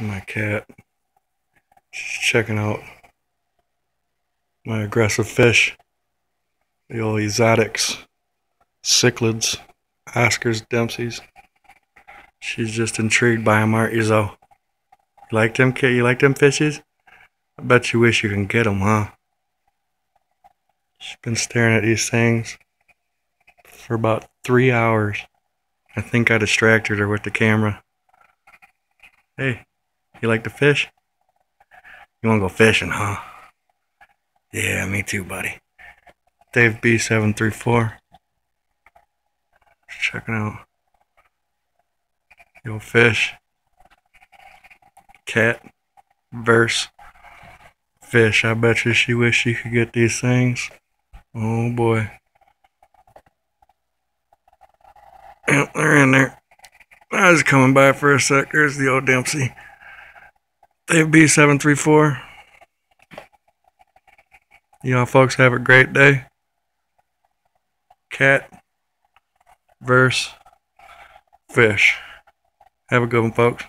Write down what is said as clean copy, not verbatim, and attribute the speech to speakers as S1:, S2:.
S1: My cat. She's checking out my aggressive fish. The old exotics, cichlids, Oscars, Dempseys. She's just intrigued by them, aren't you, Zoe? You like them, kid? You like them fishes? I bet you wish you can get them, huh? She's been staring at these things for about 3 hours. I think I distracted her with the camera. Hey, you like to fish? You wanna go fishing, huh? Yeah, me too, buddy. Dave B734. Checking out your fish. Cat verse fish. I bet you she wish she could get these things. Oh boy. Yep, they're in there. I was coming by for a sec. There's the old Dempsey. Dave B734. Y'all folks have a great day. Cat verse fish. Have a good one, folks.